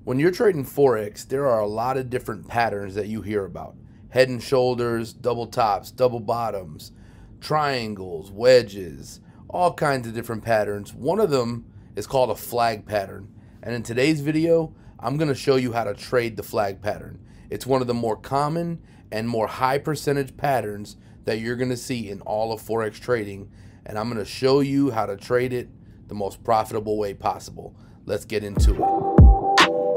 When you're trading Forex, there are a lot of different patterns that you hear about. Head and shoulders, double tops, double bottoms, triangles, wedges, all kinds of different patterns. One of them is called a flag pattern. And in today's video, I'm going to show you how to trade the flag pattern. It's one of the more common and more high percentage patterns that you're going to see in all of Forex trading. And I'm going to show you how to trade it the most profitable way possible. Let's get into it.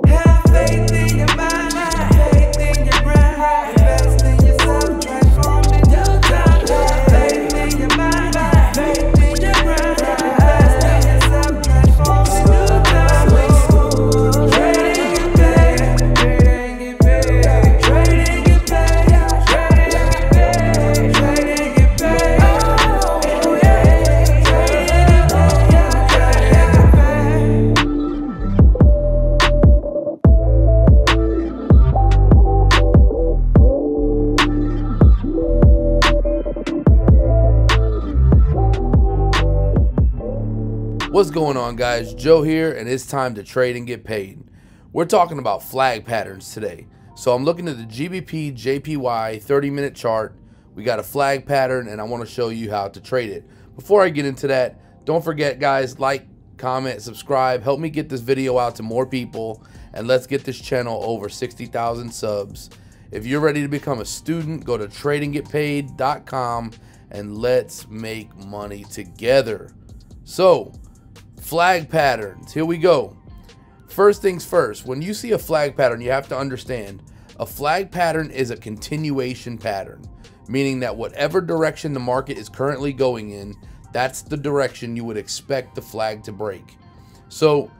Have faith in your mind, have faith in your grind, invest in yourself, transform in your time. Have faith in your mind, have faith in your grind, invest in yourself, transform in your time. Trading get paid, trading get paid, trading get paid, trading get paid, trading get paid. Oh yeah, trading get paid. What's going on, guys? Joe here, and it's time to trade and get paid. We're talking about flag patterns today. So I'm looking at the GBP JPY 30-minute chart. We got a flag pattern, and I want to show you how to trade it. Before I get into that, don't forget, guys, like, comment, subscribe. Help me get this video out to more people, and let's get this channel over 60,000 subs. If you're ready to become a student, go to tradeandgetpaid.com, and let's make money together. So, flag patterns, here we go. First things first, when you see a flag pattern, you have to understand a flag pattern is a continuation pattern, meaning that whatever direction the market is currently going in, that's the direction you would expect the flag to break. So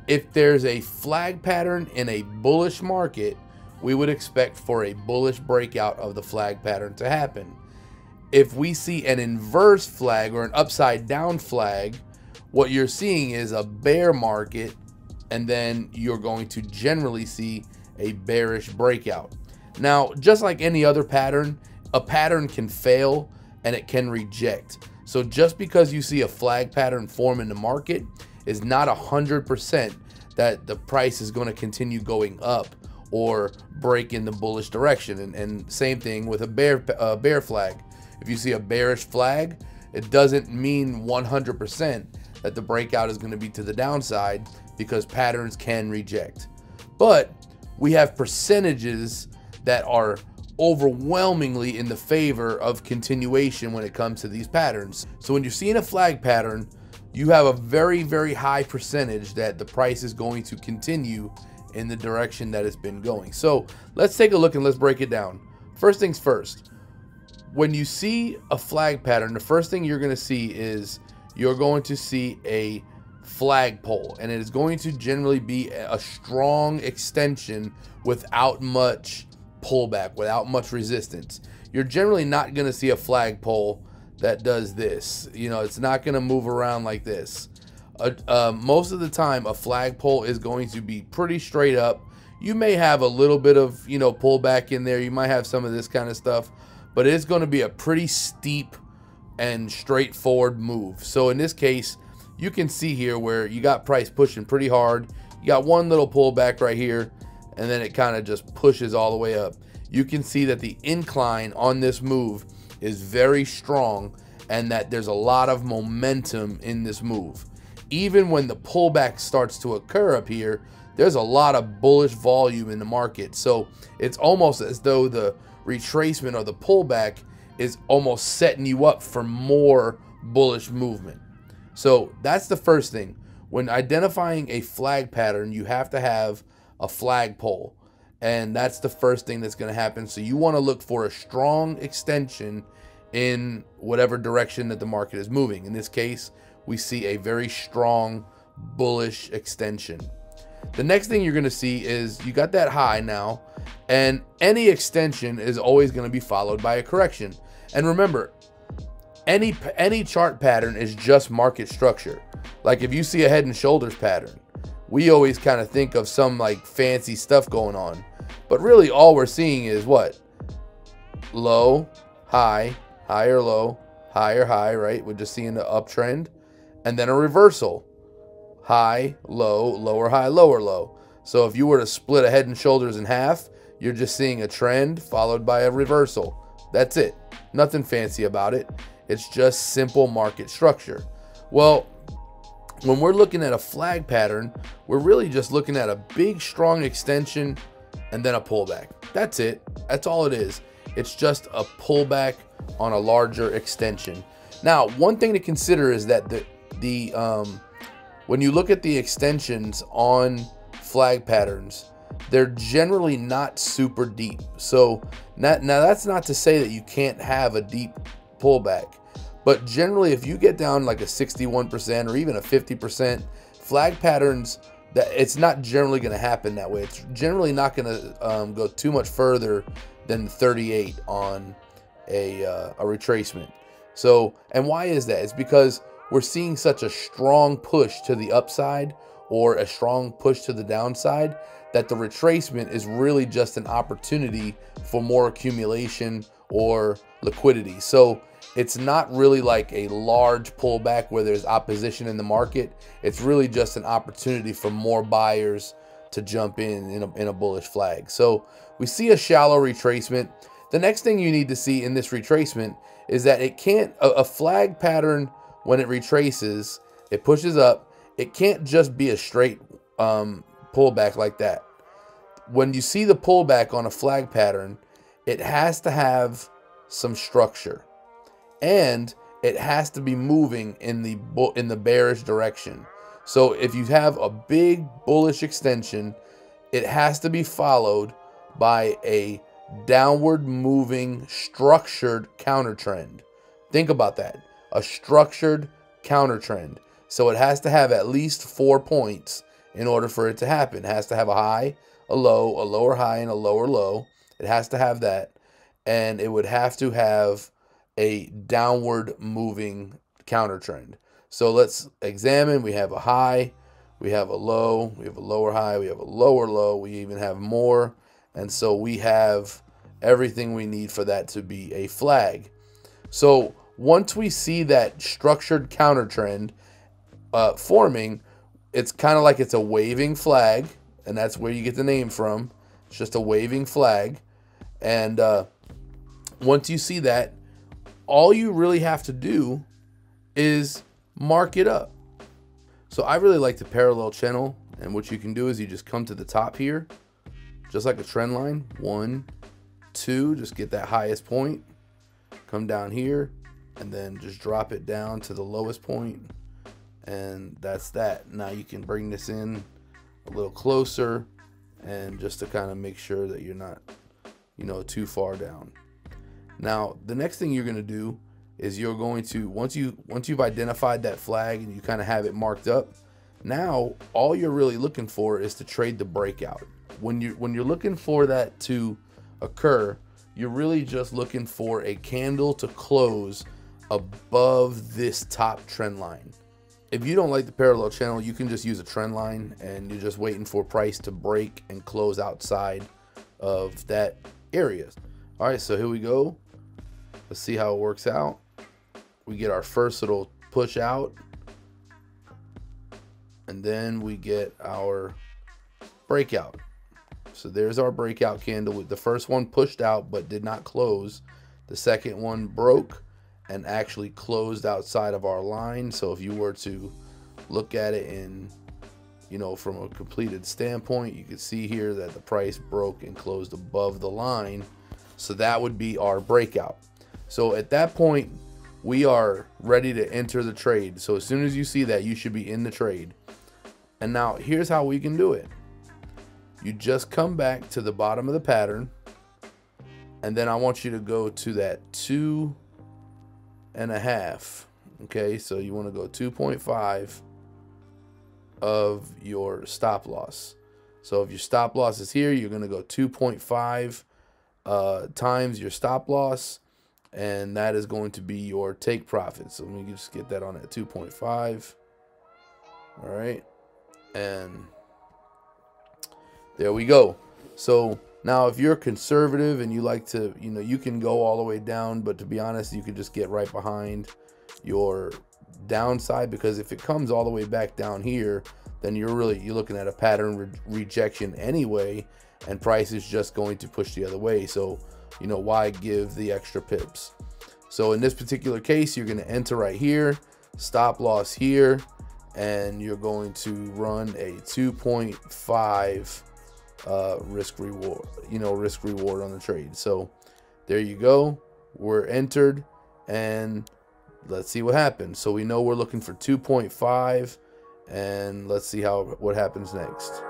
if there's a flag pattern in a bullish market, we would expect for a bullish breakout of the flag pattern to happen. If we see an inverse flag or an upside down flag, what you're seeing is a bear market, and then you're going to generally see a bearish breakout. Now, just like any other pattern, a pattern can fail and it can reject. So just because you see a flag pattern form in the market is not 100% that the price is going to continue going up or break in the bullish direction. And same thing with a bear flag. If you see a bearish flag, it doesn't mean 100% that the breakout is going to be to the downside, because patterns can reject. But we have percentages that are overwhelmingly in the favor of continuation when it comes to these patterns. So when you're seeing a flag pattern, you have a very, very high percentage that the price is going to continue in the direction that it's been going. So let's take a look and let's break it down. First things first, when you see a flag pattern, the first thing you're going to see is you're going to see a flagpole, and it is going to generally be a strong extension without much pullback, without much resistance. You're generally not going to see a flagpole that does this. You know, it's not going to move around like this. Most of the time, a flagpole is going to be pretty straight up. You may have a little bit of, you know, pullback in there. You might have some of this kind of stuff, but it's going to be a pretty steep and straightforward move. So in this case, you can see here where you got price pushing pretty hard. You got one little pullback right here, and then it kind of just pushes all the way up. You can see that the incline on this move is very strong, and that there's a lot of momentum in this move. Even when the pullback starts to occur up here, there's a lot of bullish volume in the market. So it's almost as though the retracement or the pullback is almost setting you up for more bullish movement. So that's the first thing. When identifying a flag pattern, you have to have a flagpole, and that's the first thing that's going to happen. So you want to look for a strong extension in whatever direction that the market is moving. In this case, we see a very strong bullish extension. The next thing you're going to see is you got that high now, and any extension is always going to be followed by a correction. And remember, any chart pattern is just market structure. Like if you see a head and shoulders pattern, we always kind of think of some like fancy stuff going on, but really all we're seeing is what? Low, high, higher low, higher high, right? We're just seeing the uptrend, and then a reversal. High, low, lower high, lower low. So if you were to split a Head and Shoulders in half, you're just seeing a trend followed by a reversal. That's it. Nothing fancy about it. It's just simple market structure. Well, when we're looking at a flag pattern, we're really just looking at a big, strong extension and then a pullback. That's it. That's all it is. It's just a pullback on a larger extension. Now, one thing to consider is that when you look at the extensions on flag patterns, they're generally not super deep. So now that's not to say that you can't have a deep pullback, but generally if you get down like a 61% or even a 50%, flag patterns, that it's not generally going to happen that way. It's generally not going to go too much further than 38 on a retracement. So, and why is that? It's because we're seeing such a strong push to the upside or a strong push to the downside that the retracement is really just an opportunity for more accumulation or liquidity. So it's not really like a large pullback where there's opposition in the market. It's really just an opportunity for more buyers to jump in a bullish flag. So we see a shallow retracement. The next thing you need to see in this retracement is that it can't, a flag pattern, when it retraces, it pushes up, it can't just be a straight pullback like that. When you see the pullback on a flag pattern, it has to have some structure, and it has to be moving in the bearish direction. So if you have a big bullish extension, it has to be followed by a downward moving structured counter trend. Think about that. A structured counter trend. So it has to have at least 4 points in order for it to happen. It has to have a high, a lower high, and a lower low. It has to have that. And it would have to have a downward moving counter trend. So let's examine. We have a high, we have a low, we have a lower high, we have a lower low, we even have more. And so we have everything we need for that to be a flag. So once we see that structured counter trend forming, it's kind of like it's a waving flag, and that's where you get the name from. It's just a waving flag. And once you see that, all you really have to do is mark it up. So I really like the parallel channel, and what you can do is you just come to the top here, just like a trend line. 1, 2, just get that highest point, come down here, and then just drop it down to the lowest point, and that's that. Now you can bring this in a little closer, and just to kind of make sure that you're not, too far down. Now the next thing you're going to do is you're going to, once you've identified that flag and you kind of have it marked up, now all you're really looking for is to trade the breakout. When you're looking for that to occur, you're really just looking for a candle to close above this top trend line. If you don't like the parallel channel, you can just use a trend line, and you're just waiting for price to break and close outside of that area. All right, so here we go. Let's see how it works out. We get our first little push out, and then we get our breakout. So there's our breakout candle. The first one pushed out but did not close. The second one broke and actually closed outside of our line. So if you were to look at it in, from a completed standpoint, you can see here that the price broke and closed above the line. So that would be our breakout. So at that point, we are ready to enter the trade. So as soon as you see that, you should be in the trade. And now here's how we can do it. You just come back to the bottom of the pattern, and then I want you to go to that 2.5. Okay, so you want to go 2.5 of your stop loss. So if your stop loss is here, you're going to go 2.5 times your stop loss, and that is going to be your take profit. So let me just get that on at 2.5. All right, and there we go. So now if you're conservative and you like to, you can go all the way down, but to be honest, you can just get right behind your downside, because if it comes all the way back down here, then you're looking at a pattern rejection anyway, and price is just going to push the other way. So, you know, why give the extra pips? So in this particular case, you're going to enter right here, stop loss here, and you're going to run a 2.5 risk reward on the trade. So there you go, we're entered, and let's see what happens. So we know we're looking for 2.5, and let's see what happens next.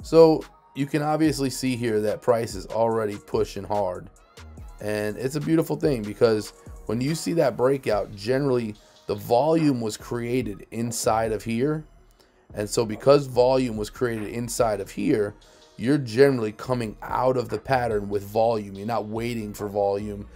So you can obviously see here that price is already pushing hard, and it's a beautiful thing, because when you see that breakout, generally the volume was created inside of here. And so because volume was created inside of here, you're generally coming out of the pattern with volume. You're not waiting for volume.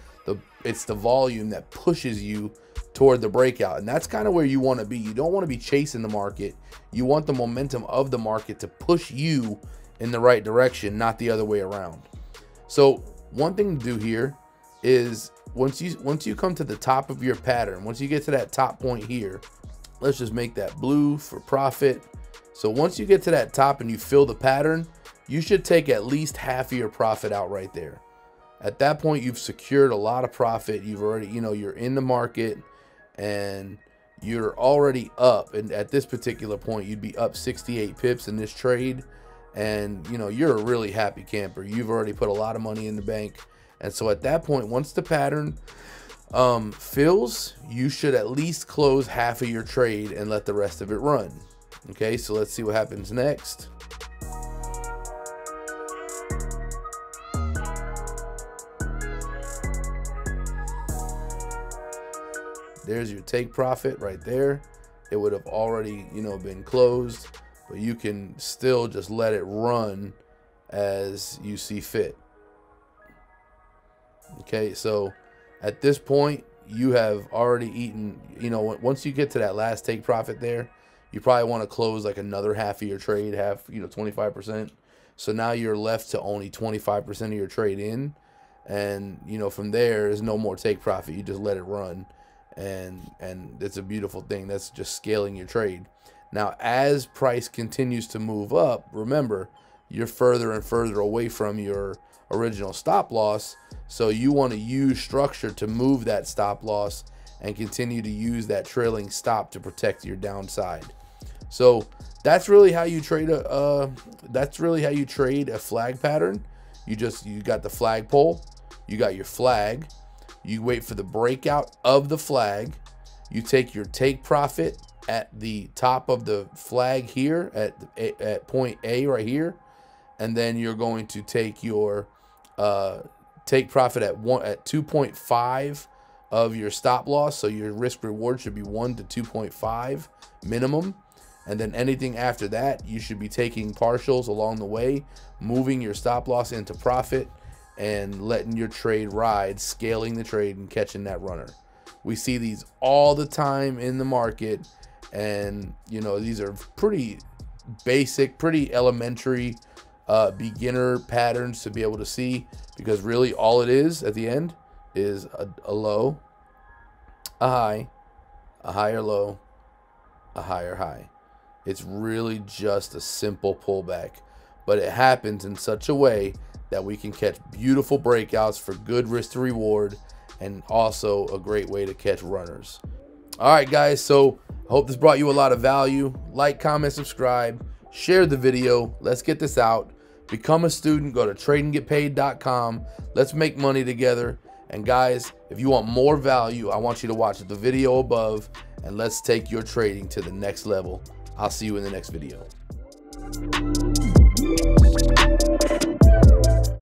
It's the volume that pushes you toward the breakout. And that's kind of where you want to be. You don't want to be chasing the market. You want the momentum of the market to push you in the right direction, not the other way around. So one thing to do here is once you come to the top of your pattern, once you get to that top point here, let's just make that blue for profit. So once you get to that top and you fill the pattern, you should take at least half of your profit out right there. At that point, you've secured a lot of profit. You've already, you know, you're in the market and you're already up. And at this particular point, you'd be up 68 pips in this trade. And, you know, you're a really happy camper. You've already put a lot of money in the bank. And so at that point, once the pattern fills, you should at least close half of your trade and let the rest of it run. Okay, so let's see what happens next. There's your take profit right there. It would have already, you know, been closed, but you can still just let it run as you see fit. Okay, so at this point, you have already eaten, you know, once you get to that last take profit there, you probably want to close like another half of your trade, 25%. So now you're left to only 25% of your trade in. And, you know, from there is no more take profit. You just let it run. And it's a beautiful thing. That's just scaling your trade. Now, as price continues to move up, remember, you're further and further away from your original stop loss. So you want to use structure to move that stop loss and continue to use that trailing stop to protect your downside. So that's really how you trade a flag pattern. You got the flagpole, you got your flag, you wait for the breakout of the flag, you take your take profit at the top of the flag here at point A right here, and then you're going to take your take profit at 2.5 of your stop loss. So your risk reward should be 1 to 2.5 minimum. And then anything after that, you should be taking partials along the way, moving your stop loss into profit and letting your trade ride, scaling the trade and catching that runner. We see these all the time in the market. And, you know, these are pretty basic, pretty elementary beginner patterns to be able to see, because really all it is at the end is a low, a high, a higher low, a higher high. It's really just a simple pullback, but it happens in such a way that we can catch beautiful breakouts for good risk to reward, and also a great way to catch runners. All right, guys, so I hope this brought you a lot of value. Like, comment, subscribe, share the video. Let's get this out. Become a student. Go to tradeandgetpaid.com. Let's make money together. And guys, if you want more value, I want you to watch the video above, and let's take your trading to the next level. I'll see you in the next video.